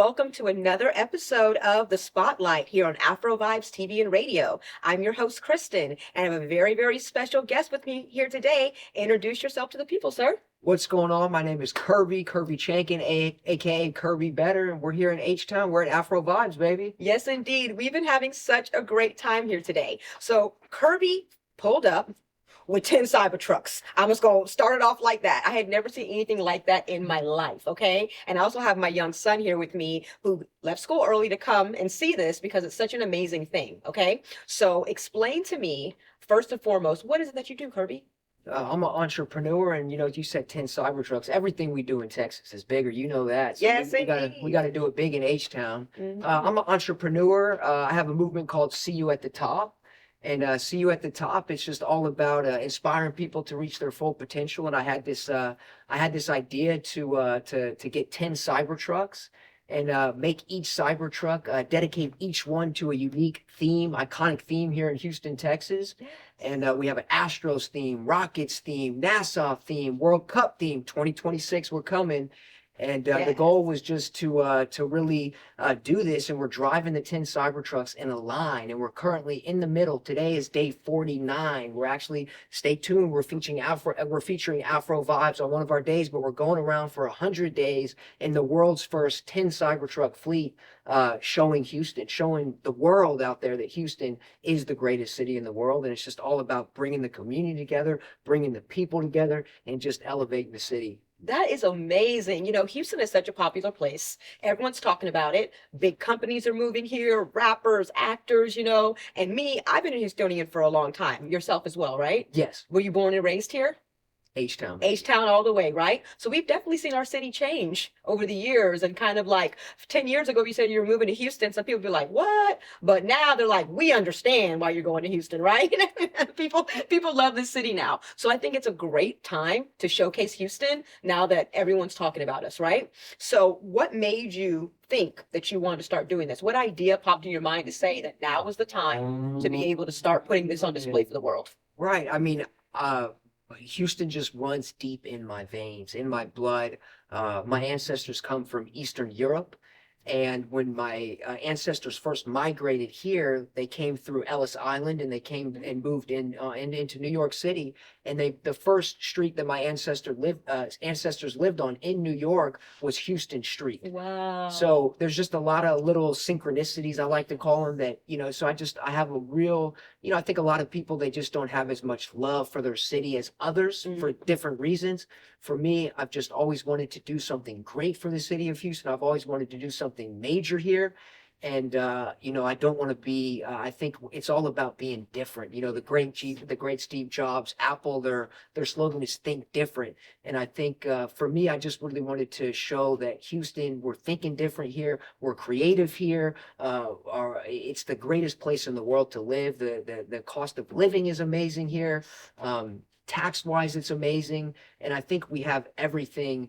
welcome to another episode of The Spotlight here on Afrovibes TV and radio. I'm your host, Christin, and I have a very, very special guest with me here today. Introduce yourself to the people, sir. What's going on? My name is Kirby Chenkin, aka Kirby Better, and we're here in H-Town. We're at Afrovibes, baby. Yes, indeed. We've been having such a great time here today. So Kirby pulled up with 10 Cybertrucks. I was going to start it off like that. I had never seen anything like that in my life, okay? And I also have my young son here with me who left school early to come and see this because it's such an amazing thing, okay? So explain to me, first and foremost, what is it that you do, Kirby? I'm an entrepreneur, and you said 10 Cybertrucks. Everything we do in Texas is bigger. You know that. So Yes, we gotta do it big in H-Town. I'm an entrepreneur. I have a movement called See You at the Top. And See You at the Top, it's just all about inspiring people to reach their full potential. And I had this idea to get 10 Cybertrucks and make each Cybertruck, dedicate each one to a unique theme, iconic theme here in Houston, Texas. And we have an Astros theme, Rockets theme, NASA theme, World Cup theme. 2026, we're coming. And the goal was just to really do this, and we're driving the 10 Cybertrucks in a line, and we're currently in the middle. Today is day 49. We're actually, stay tuned, we're featuring Afrovibes on one of our days, but we're going around for 100 days in the world's first 10 Cybertruck fleet, showing Houston, showing the world out there that Houston is the greatest city in the world, and it's just all about bringing the community together, bringing the people together, and just elevating the city. That is amazing. You know, Houston is such a popular place. Everyone's talking about it. Big companies are moving here, rappers, actors, and me, I've been a Houstonian for a long time. Yourself as well, right? Yes. Were you born and raised here? H-Town. H-Town all the way, right? So we've definitely seen our city change over the years, and kind of like 10 years ago, you said you were moving to Houston. Some people be like, what? But now they're like, we understand why you're going to Houston, right? People love this city now. So I think it's a great time to showcase Houston now that everyone's talking about us, right? So what made you think that you wanted to start doing this? What idea popped in your mind to say that now was the time to be able to start putting this on display for the world? Right. I mean, Houston just runs deep in my veins, in my blood. My ancestors come from Eastern Europe. And when my ancestors first migrated here, they came through Ellis Island, and they came and moved into New York City. And the first street that my ancestors lived on in New York was Houston Street. Wow. So there's just a lot of little synchronicities, I like to call them, that, so I have a real, I think a lot of people, they just don't have as much love for their city as others for different reasons. For me, I've just always wanted to do something great for the city of Houston. I've always wanted to do something major here. And, I don't want to be, I think it's all about being different. The great Steve Jobs, Apple, their slogan is think different. And I think, for me, I just really wanted to show that Houston, we're thinking different here. We're creative here. It's the greatest place in the world to live. The cost of living is amazing here. Tax-wise, it's amazing. And I think we have everything.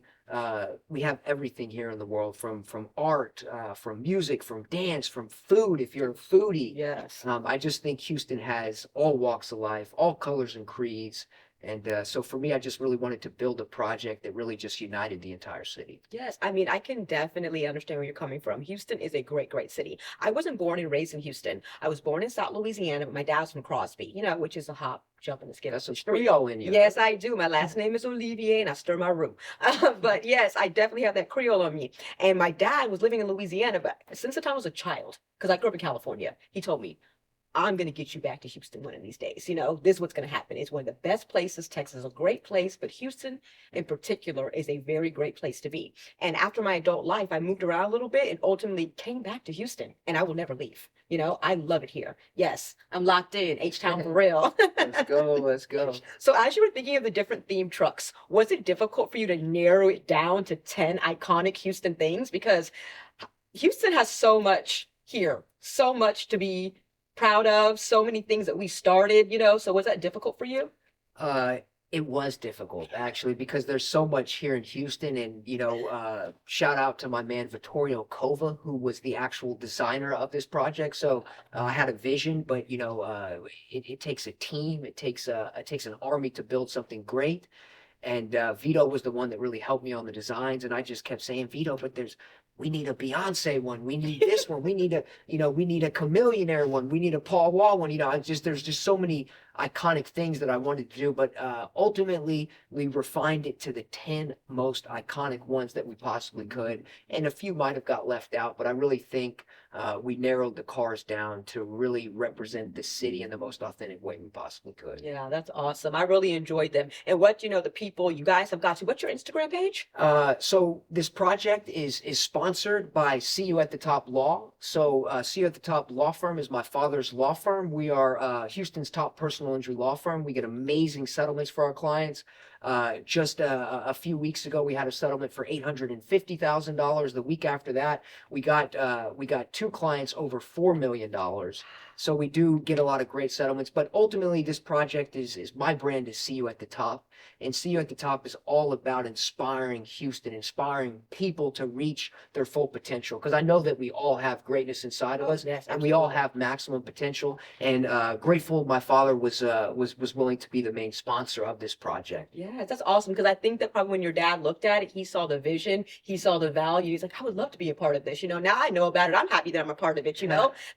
We have everything here in the world, from art, from music, from dance, from food, if you're a foodie. Yes. I just think Houston has all walks of life, all colors and creeds. And so for me, I just really wanted to build a project that really just united the entire city. Yes, I mean, I can definitely understand where you're coming from. Houston is a great, great city. I wasn't born and raised in Houston. I was born in South Louisiana, but my dad's from Crosby, which is a hop, jump, and a skip. That's some Creole in you. Yes, I do. My last name is Olivier, and I stir my roux. But yes, I definitely have that Creole on me. And my dad was living in Louisiana, but since the time I was a child, because I grew up in California, he told me, I'm going to get you back to Houston one of these days. This is what's going to happen. It's one of the best places. Texas is a great place, but Houston in particular is a very great place to be. And after my adult life, I moved around a little bit and ultimately came back to Houston, and I will never leave. I love it here. Yes, I'm locked in. H-Town for real. Let's go. Let's go. So as you were thinking of the different theme trucks, was it difficult for you to narrow it down to 10 iconic Houston things? Because Houston has so much here, so much to be proud of, so many things that we started, so was that difficult for you? It was difficult, actually, because there's so much here in Houston. And, shout out to my man, Vittorio Cova, who was the actual designer of this project. So I had a vision, but, it takes a team. It takes an army to build something great. And Vito was the one that really helped me on the designs. And I just kept saying, Vito, but we need a Beyonce one. We need this one. We need a, we need a Chameleonaire one. We need a Paul Wall one. There's just so many iconic things that I wanted to do. But ultimately, we refined it to the 10 most iconic ones that we possibly could. And a few might have got left out, but I really think we narrowed the cars down to really represent the city in the most authentic way we possibly could. Yeah, that's awesome. I really enjoyed them. And what, the people you guys have got to, what's your Instagram page? So this project is sponsored by See You at the Top Law. So See You at the Top Law Firm is my father's law firm. We are Houston's top personal injury law firm. We get amazing settlements for our clients. Just a few weeks ago, we had a settlement for $850,000. The week after that, we got 2 clients over $4 million. So we do get a lot of great settlements. But ultimately, this project is my brand is See You at the Top. And See You at the Top is all about inspiring Houston, inspiring people to reach their full potential. Because I know that we all have greatness inside of us, Yes, and we all absolutely. have maximum potential. And grateful my father was willing to be the main sponsor of this project. Yes, that's awesome. Because I think that probably when your dad looked at it, he saw the vision, he saw the value. He's like, I would love to be a part of this. Now I know about it. I'm happy that I'm a part of it.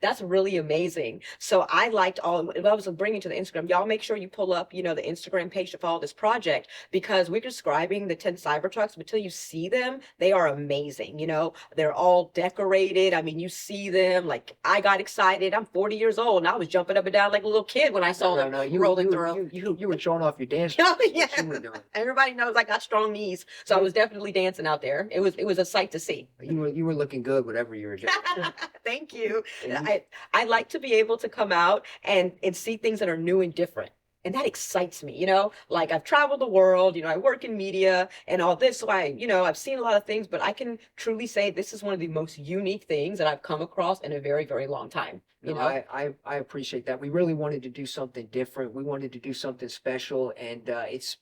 That's really amazing. So I liked all, I was bringing to the Instagram. Y'all make sure you pull up, the Instagram page to follow this project, because we're describing the 10 Cybertrucks, but until you see them, they are amazing. They're all decorated. I mean, you see them, like, I got excited. I'm 40 years old and I was jumping up and down like a little kid when I saw them rolling through. You were showing off your dance. Oh, yeah. What you were doing. Everybody knows I got strong knees, so I was definitely dancing out there. It was a sight to see. You were looking good, whatever you were doing. Thank you. And I like to be able to come out and see things that are new and different. And that excites me, like I've traveled the world, I work in media and all this. So I've seen a lot of things, but I can truly say this is one of the most unique things that I've come across in a very, very long time. No, I appreciate that. We really wanted to do something different. We wanted to do something special, and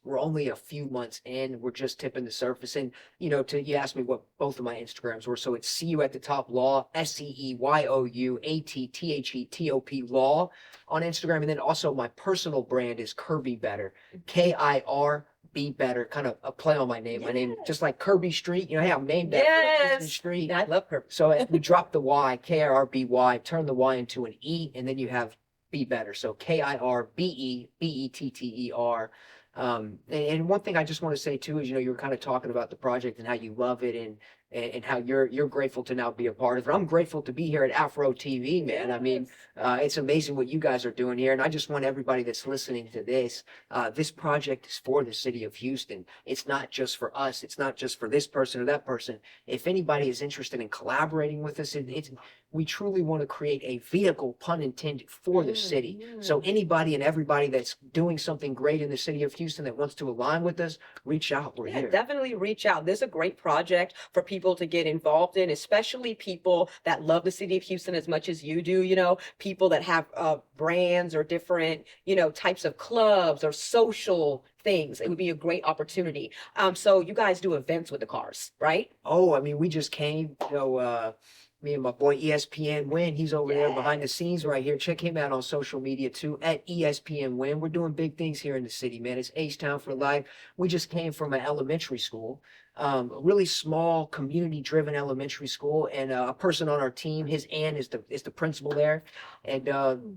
we're only a few months in. We're just tipping the surface. And you asked me what both of my Instagrams were. So it's See You at the Top Law, SEEYOUATTHETOP Law on Instagram, and then also my personal brand is Kirby Better, KIRB Better, kind of a play on my name. My name, just like Kirby Street. Hey, I'm named after Yes. Street. I love her. So if we drop the Y, KIRBY, turn the Y into an E, and then you have Be Better. So KIRBEBETTER. And one thing I just want to say too is, you were kind of talking about the project and how you love it and how you're grateful to now be a part of it. I'm grateful to be here at Afro TV, man. I mean, it's amazing what you guys are doing here. And I just want everybody that's listening to this project is for the city of Houston. It's not just for us. It's not just for this person or that person. If anybody is interested in collaborating with us, we truly want to create a vehicle, pun intended, for the city. So anybody and everybody that's doing something great in the city of Houston that wants to align with us, reach out. We're here. Definitely reach out. This is a great project for people to get involved in, especially people that love the city of Houston as much as you do, people that have brands or different, types of clubs or social things. It would be a great opportunity. So you guys do events with the cars, right? Oh, I mean, we just came, me and my boy ESPN Win, he's over there behind the scenes right here. Check him out on social media too, at ESPN Win. We're doing big things here in the city, man. It's H-Town for life. We just came from an elementary school, a really small community-driven elementary school, and a person on our team, his aunt is the principal there, and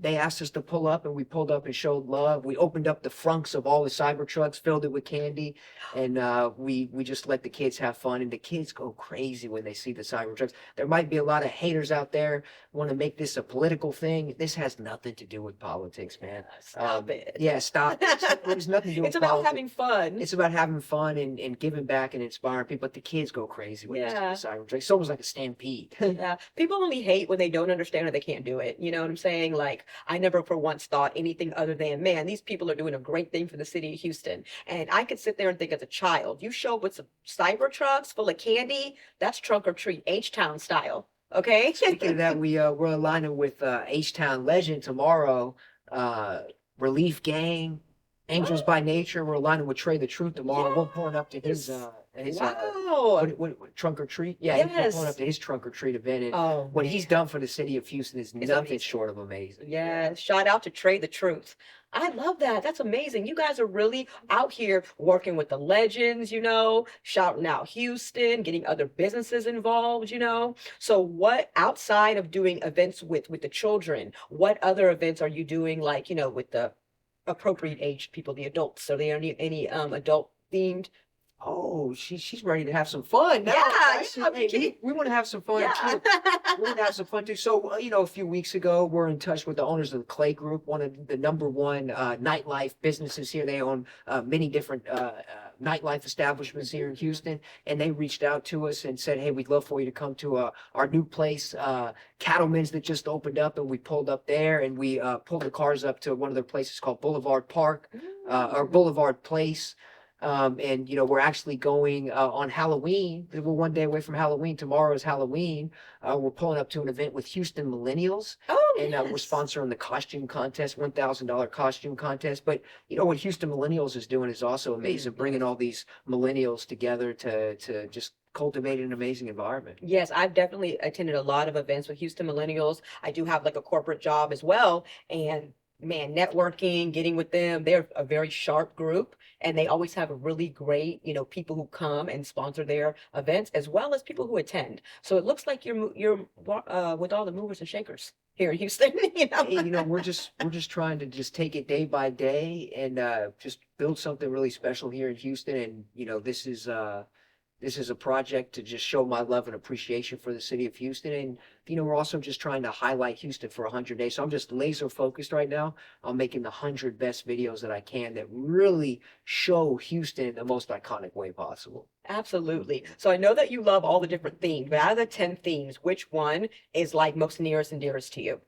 they asked us to pull up, and we pulled up and showed love. We opened up the frunks of all the Cybertrucks, filled it with candy, and we just let the kids have fun, and the kids go crazy when they see the Cybertrucks. There might be a lot of haters out there want to make this a political thing. This has nothing to do with politics, man. Stop it. Yeah, stop. There's nothing to do with It's about politics. having fun. It's about having fun and giving back and inspiring people. But the kids go crazy when they see the Yeah. Cybertrucks. It's almost like a stampede. Yeah. People only hate when they don't understand or they can't do it. You know what I'm saying? Like, I never for once thought anything other than, man, these people are doing a great thing for the city of Houston. And I could sit there and think as a child, you show up with some Cybertrucks full of candy, that's trunk or treat, H-Town style. Okay? Speaking of that, we're aligning with H-Town legend tomorrow. Relief Gang, Angels by Nature. We're aligning with Trey the Truth tomorrow. We're pulling up to his His Wow. what trunk or treat? Yeah, we're Yes. pulling up to his trunk or treat event, and Oh, what he's done for the city of Houston is it's nothing amazing. short of amazing. Yeah, shout out to Trey the Truth. I love that. That's amazing. You guys are really out here working with the legends, shouting out Houston, getting other businesses involved, So what outside of doing events with the children, what other events are you doing like, with the appropriate age people, the adults? Are there any adult themed? Oh, she's ready to have some fun now. Yeah, Guys. yeah, Hey, we want to have some fun too. We want to have some fun too. So, a few weeks ago, we're in touch with the owners of the Clay Group, one of the number one nightlife businesses here. They own many different nightlife establishments here in Houston, and they reached out to us and said, "Hey, we'd love for you to come to our new place, Cattleman's, that just opened up." And we pulled up there, and we pulled the cars up to one of their places called Boulevard Park, or Boulevard Place. And we're actually going on Halloween. We're one day away from Halloween. Tomorrow is Halloween. We're pulling up to an event with Houston Millennials. Oh, And yes. we're sponsoring the costume contest, $1,000 costume contest. But what Houston Millennials is doing is also amazing, bringing all these millennials together to just cultivate an amazing environment. Yes, I've definitely attended a lot of events with Houston Millennials. I do have like a corporate job as well. And man, networking, getting with them, they're a very sharp group, and they always have a really great, people who come and sponsor their events as well as people who attend. So it looks like you're with all the movers and shakers here in Houston. Hey, we're just trying to just take it day by day and just build something really special here in Houston. And this is a project to just show my love and appreciation for the city of Houston. And, we're also just trying to highlight Houston for 100 days. So I'm just laser focused right now on making the 100 best videos that I can that really show Houston in the most iconic way possible. Absolutely. So I know that you love all the different themes, but out of the 10 themes, which one is like most nearest and dearest to you?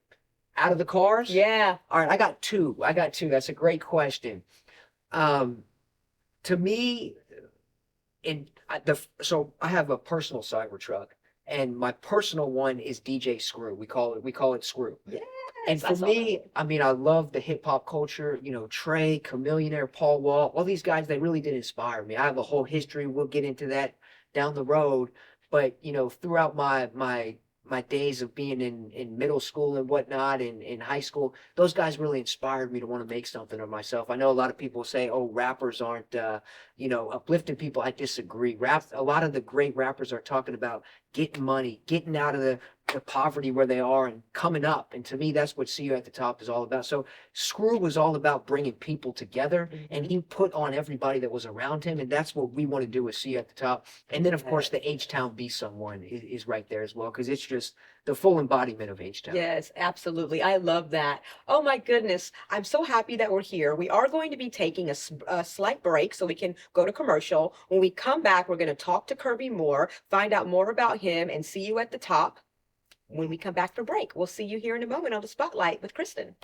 Out of the cars? Yeah. All right, I got two. That's a great question. To me, so I have a personal Cybertruck, and my personal one is DJ Screw. We call it Screw. Yes, And for me, I love the hip hop culture. Trey, Chameleonaire, Paul Wall, all these guys, they really did inspire me. I have a whole history. We'll get into that down the road. But throughout my days of being in middle school and whatnot, and in high school, those guys really inspired me to want to make something of myself. I know a lot of people say, "Oh, rappers aren't, uplifting people." I disagree. A lot of the great rappers are talking about getting money, getting out of the poverty where they are and coming up. And to me, that's what See You at the Top is all about. So Screw was all about bringing people together, and he put on everybody that was around him. And that's what we want to do with See You at the Top. And then, of course, the H-Town Be Someone is right there as well, because it's just the full embodiment of H-Town. Yes, absolutely. I love that. Oh my goodness. I'm so happy that we're here. We are going to be taking a slight break so we can go to commercial. When we come back, we're going to talk to Kirby more, find out more about him, and See You at the Top when we come back from break. We'll see you here in a moment on the Spotlight with Christin.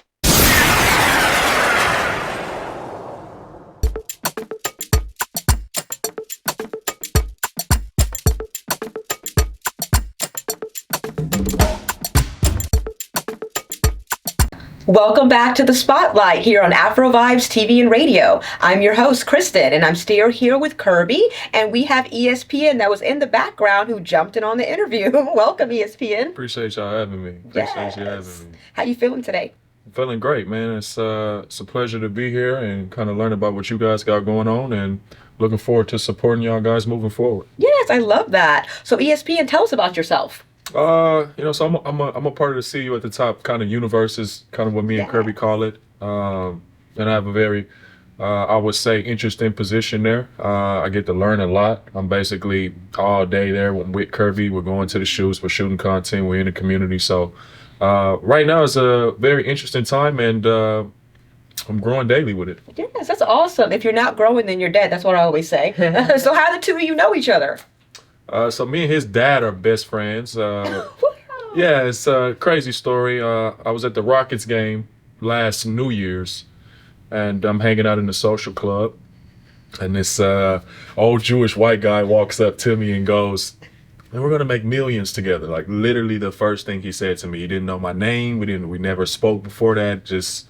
Welcome back to the Spotlight here on Afrovibes TV and radio. I'm your host, Christin, and I'm still here with Kirby, and we have ESPN that was in the background who jumped in on the interview. Welcome, ESPN. Appreciate y'all having me. Appreciate you having me. How you feeling today? I'm feeling great, man. It's a pleasure to be here and kind of learn about what you guys got going on, and looking forward to supporting y'all guys moving forward. Yes, I love that. So ESPN, tell us about yourself. So I'm a part of the See You at the Top kind of universe, is kind of what me and Kirby call it. And I have a very, I would say, interesting position there. I get to learn a lot. I'm basically all day there with Kirby. We're going to the shoots, we're shooting content, we're in the community. So right now is a very interesting time, and I'm growing daily with it. Yes, that's awesome. If you're not growing, then you're dead. That's what I always say. So how the two of you know each other? So me and his dad are best friends. Yeah, it's a crazy story. I was at the Rockets game last New Year's, and I'm hanging out in the social club, and this old Jewish white guy walks up to me and goes, "And we're gonna make millions together." Like literally the first thing he said to me. He didn't know my name. We never spoke before that. Just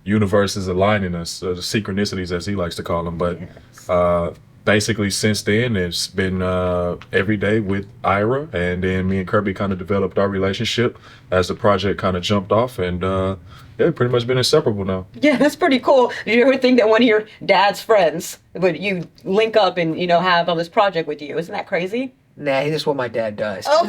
universe is aligning us, the synchronicities as he likes to call them. But basically since then, it's been every day with Ira, and then me and Kirby kind of developed our relationship as the project kind of jumped off, and yeah, pretty much been inseparable now. Yeah, that's pretty cool. Did you ever think that one of your dad's friends would you link up and have on this project with you? Isn't that crazy? Nah, that's what my dad does. Oh.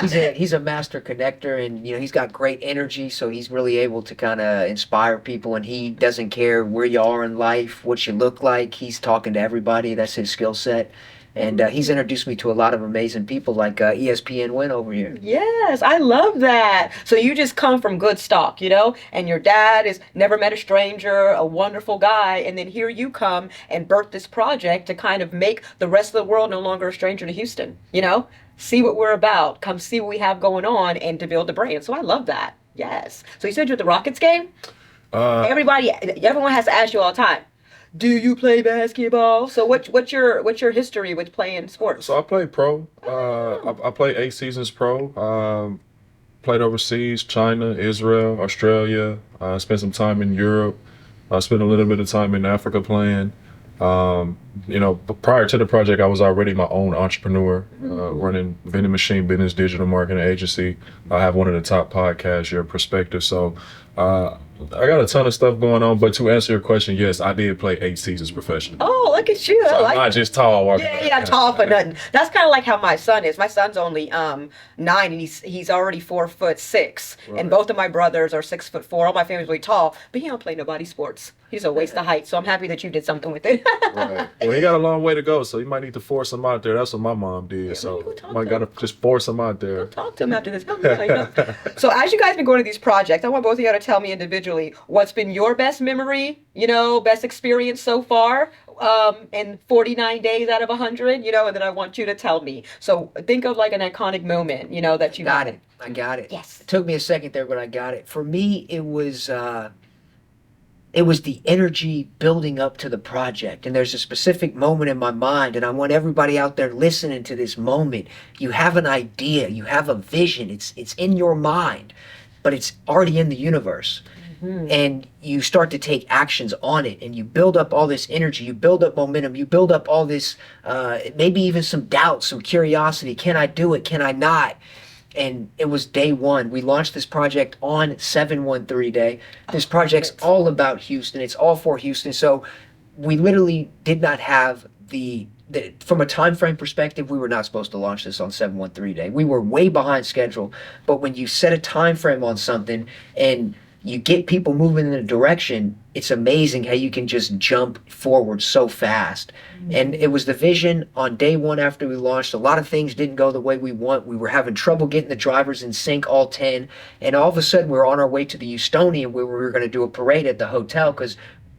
He's a master connector, and he's got great energy, so he's really able to kind of inspire people, and he doesn't care where you are in life, what you look like. He's talking to everybody. That's his skill set. And he's introduced me to a lot of amazing people like ESPN Win over here. Yes, I love that. So you just come from good stock, and your dad has never met a stranger, a wonderful guy, and then here you come and birth this project to kind of make the rest of the world no longer a stranger to Houston, See what we're about, come see what we have going on, and to build the brand. So I love that. Yes. So you said you're at the Rockets game? Everyone has to ask you all the time, do you play basketball? So what's your history with playing sports? So I played pro. I played 8 seasons pro. Played overseas, China, Israel, Australia. Spent some time in Europe. I spent a little bit of time in Africa playing. But prior to the project, I was already my own entrepreneur, running vending machine business, digital marketing agency. I have one of the top podcasts, Your Perspective. So I got a ton of stuff going on. But to answer your question, yes, I did play 8 seasons professionally. Oh, look at you. So I I'm like not just tall. Yeah, tall for nothing. That's kind of like how my son is. My son's only 9, and he's already 4'6", Right. and both of my brothers are 6'4". All my family's really tall, but he don't play nobody's sports. He's a waste of height. So I'm happy that you did something with it. Right. Well, he got a long way to go, so you might need to force him out there. That's what my mom did. So I got to just force him out there. Talk to him after this. So as you guys been going to these projects, I want both of you to tell me individually what's been your best memory, best experience so far, in 49 days out of 100, and then I want you to tell me. So think of like an iconic moment, that you Got it. I got it. Yes. It took me a second there, but I got it. For me, it was the energy building up to the project. And there's a specific moment in my mind, and I want everybody out there listening to this moment. You have an idea, you have a vision, it's in your mind, but it's already in the universe. And you start to take actions on it, and you build up all this energy, you build up momentum, you build up all this, maybe even some doubt, some curiosity. Can I do it? Can I not? And it was day one. We launched this project on 713 day. This project's all about Houston. It's all for Houston. So we literally did not have from a time frame perspective, we were not supposed to launch this on 713 day. We were way behind schedule. But when you set a time frame on something and you get people moving in a direction, it's amazing how you can just jump forward so fast. And it was the vision on day one after we launched. A lot of things didn't go the way we want. We were having trouble getting the drivers in sync, all 10. And all of a sudden, we were on our way to the Houstonian where we were going to do a parade at the hotel because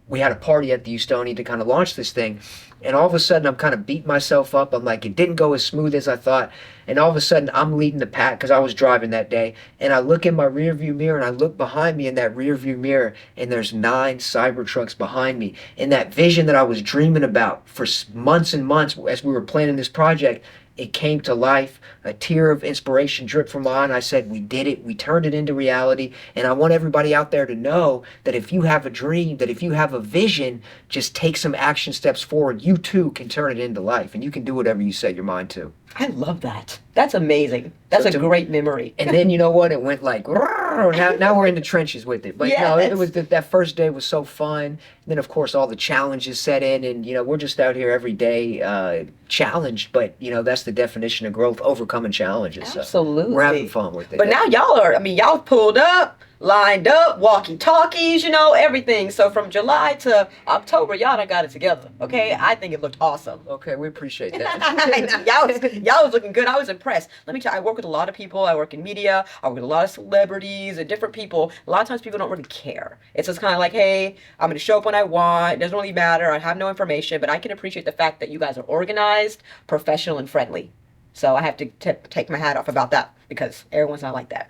we had a party at the Houstonian to kind of launch this thing. And all of a sudden, I'm kind of beating myself up. I'm like, it didn't go as smooth as I thought. And all of a sudden, I'm leading the pack because I was driving that day. And I look in my rearview mirror, and I look behind me in that rearview mirror, and there's 9 Cybertrucks behind me. And that vision that I was dreaming about for months and months as we were planning this project, it came to life. A tear of inspiration dripped from my eye, and I said, we did it. We turned it into reality. And I want everybody out there to know that if you have a dream, that if you have a vision, just take some action steps forward. You too can turn it into life, and you can do whatever you set your mind to. I love that. That's amazing. That's a great memory. And then, you know what? It went like, now we're in the trenches with it. But no, it was that first day was so fun. And then, of course, all the challenges set in. And, we're just out here every day challenged. But, that's the definition of growth, overcoming challenges. Absolutely. So we're having fun with it. But now y'all pulled up, lined up, walkie-talkies, everything. So from July to October, y'all done got it together. Okay? I think it looked awesome. Okay, we appreciate that. y'all was looking good. I was impressed. Let me tell you, I work with a lot of people. I work in media. I work with a lot of celebrities and different people. A lot of times people don't really care. It's just kind of like, hey, I'm going to show up when I want. It doesn't really matter. I have no information. But I can appreciate the fact that you guys are organized, professional, and friendly. So I have to take my hat off about that because everyone's not like that.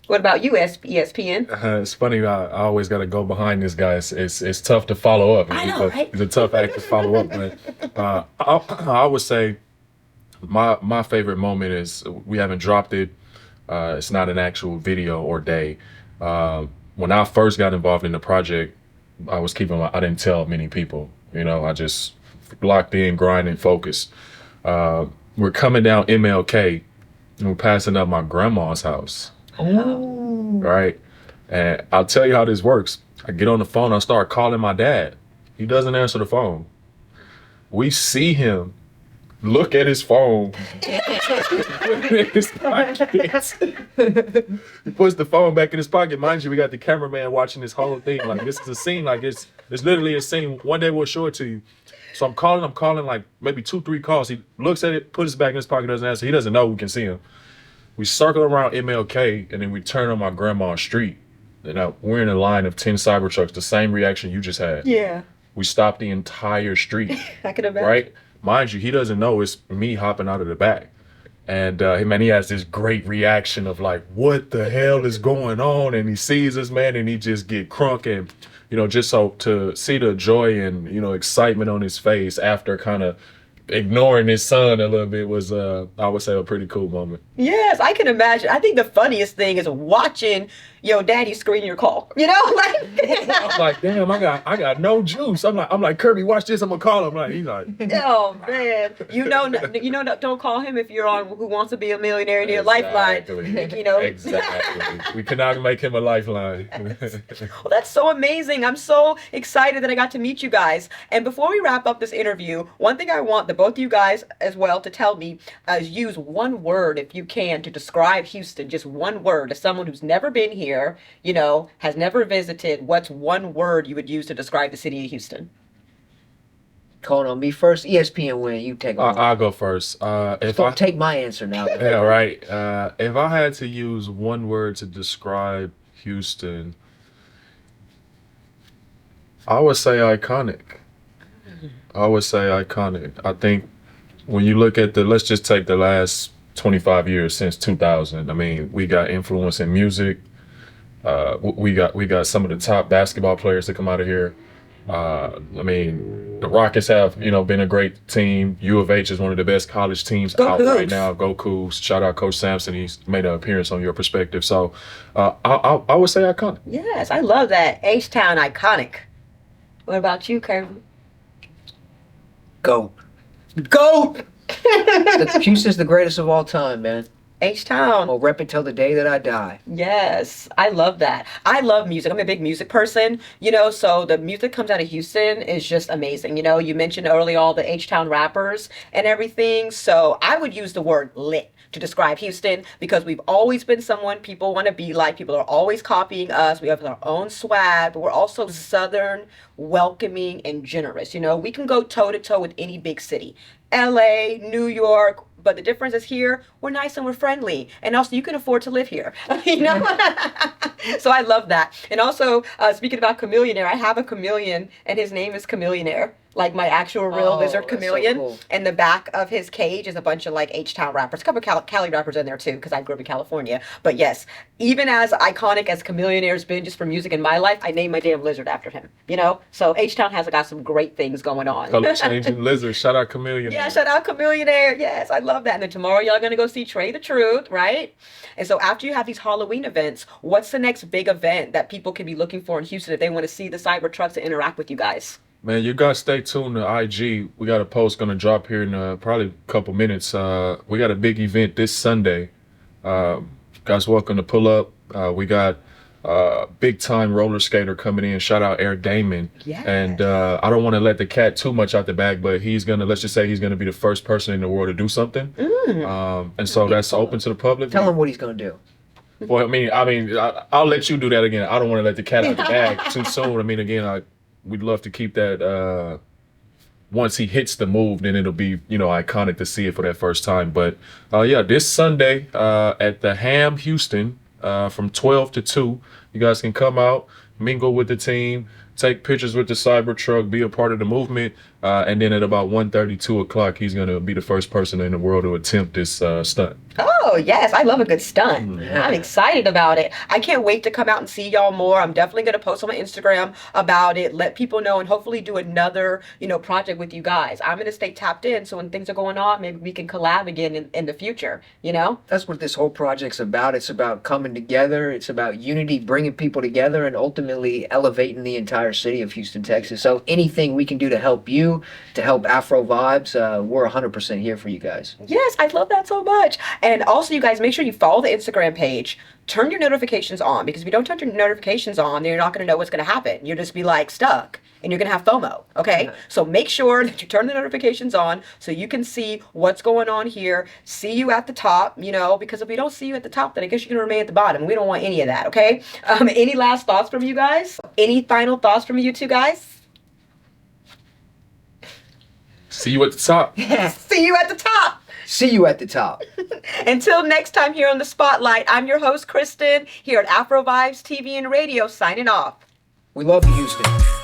What about you, ESPN? It's funny. I always got to go behind this guy. It's tough to follow up. I know, right? He's a tough act to follow up. But I would say my favorite moment is we haven't dropped it. It's not an actual video or day. When I first got involved in the project, I didn't tell many people. I just locked in, grinding, focused. We're coming down MLK and we're passing up my grandma's house. Ooh. Right? And I'll tell you how this works. I get on the phone, I start calling my dad. He doesn't answer the phone. We see him look at his phone. His pockets. He puts the phone back in his pocket. Mind you, we got the cameraman watching this whole thing. Like, this is a scene. Like, it's literally a scene. One day we'll show it to you. So I'm calling like maybe 2-3 calls. He looks at it, puts it back in his pocket, doesn't answer. He doesn't know we can see him. We circle around MLK and then we turn on my grandma's street. And we're in a line of 10 cyber trucks, the same reaction you just had. Yeah. We stopped the entire street. I can imagine. Right? Mind you, he doesn't know it's me hopping out of the back. And he has this great reaction of like, what the hell is going on? And he sees us, man, and he just get crunk. And, just so to see the joy and, excitement on his face after kind of ignoring his son a little bit was, I would say, a pretty cool moment. Yes, I can imagine. I think the funniest thing is watching your daddy screen your call. I'm like, damn, I got no juice. I'm like, Kirby, watch this. I'm gonna call him. He's like, oh man, don't call him if you're on Who Wants to Be a Millionaire in your Lifeline. Exactly. We cannot make him a lifeline. Well, that's so amazing. I'm so excited that I got to meet you guys. And before we wrap up this interview, one thing I want the both of you guys as well to tell me is use one word, if you can, to describe Houston. Just one word, as someone who's never been here, has never visited. What's one word you would use to describe the city of Houston? Calling on me first. ESPN win. You take on. I'll go first. Don't take my answer now. Yeah, right. If I had to use one word to describe Houston, I would say iconic. I think when you look at let's just take the last 25 years since 2000. I mean, we got influence in music. We got some of the top basketball players that come out of here. The Rockets have, been a great team. U of H is one of the best college teams out right now. Go Cougs. Shout out Coach Sampson. He's made an appearance on Your Perspective. So I would say iconic. Yes, I love that. H-Town iconic. What about you, Kirby? Go. Houston's the greatest of all time, man. H-Town. I'll rep it till the day that I die. Yes, I love that. I love music. I'm a big music person, so the music comes out of Houston is just amazing. You mentioned earlier all the H-Town rappers and everything. So I would use the word lit to describe Houston because we've always been someone people want to be like. People are always copying us. We have our own swag, but we're also Southern, welcoming, and generous. We can go toe to toe with any big city. LA, New York, but the difference is here, we're nice and we're friendly. And also you can afford to live here, So I love that. And also, speaking about Chameleonaire, I have a chameleon and his name is Chameleonaire. Like my actual real lizard chameleon. So cool. And the back of his cage is a bunch of like H-Town rappers. A couple of Cali rappers in there too, because I grew up in California. But yes, even as iconic as Chameleonaire's been just for music in my life, I named my damn lizard after him. So H-Town has got some great things going on. Color changing lizard. Shout out Chameleonaire. Yeah, shout out Chameleonaire. Yes, I love that. And then tomorrow y'all gonna go see Trey the Truth, right? And so after you have these Halloween events, what's the next big event that people can be looking for in Houston if they want to see the cyber trucks and interact with you guys? Man, you guys stay tuned to IG. We got a post gonna drop here in probably a couple minutes. We got a big event this Sunday. Guys, welcome to pull up. We got big time roller skater coming in. Shout out Eric Damon. Yes. And I don't want to let the cat too much out the bag, but let's just say he's gonna be the first person in the world to do something. And so that's open to the public. Tell him what he's gonna do. Well, I'll let you do that again. I don't want to let the cat out the bag too soon. Again, we'd love to keep that. Once he hits the move, then it'll be, iconic to see it for that first time. But this Sunday at the Ham Houston from 12 to 2, you guys can come out, mingle with the team, take pictures with the Cybertruck, be a part of the movement. And then at about 1:30, 2 o'clock, he's going to be the first person in the world to attempt this stunt. Oh, Oh, yes. I love a good stunt. Yeah. I'm excited about it. I can't wait to come out and see y'all more. I'm definitely going to post on my Instagram about it, let people know, and hopefully do another, project with you guys. I'm going to stay tapped in, so when things are going on, maybe we can collab again in the future, That's what this whole project's about. It's about coming together. It's about unity, bringing people together, and ultimately elevating the entire city of Houston, Texas. So anything we can do to help you, to help Afrovibes, we're 100% here for you guys. Yes, I love that so much. And also, you guys, make sure you follow the Instagram page. Turn your notifications on, because if you don't turn your notifications on, then you're not going to know what's going to happen. You'll just be like stuck, and you're going to have FOMO, okay? Yeah. So make sure that you turn the notifications on so you can see what's going on here, see you at the top, because if we don't see you at the top, then I guess you're going to remain at the bottom. We don't want any of that, okay? Any last thoughts from you guys? Any final thoughts from you two guys? See you at the top. See you at the top. See you at the top. Until next time here on The Spotlight, I'm your host, Christin, here at Afrovibes TV and Radio, signing off. We love you, Houston.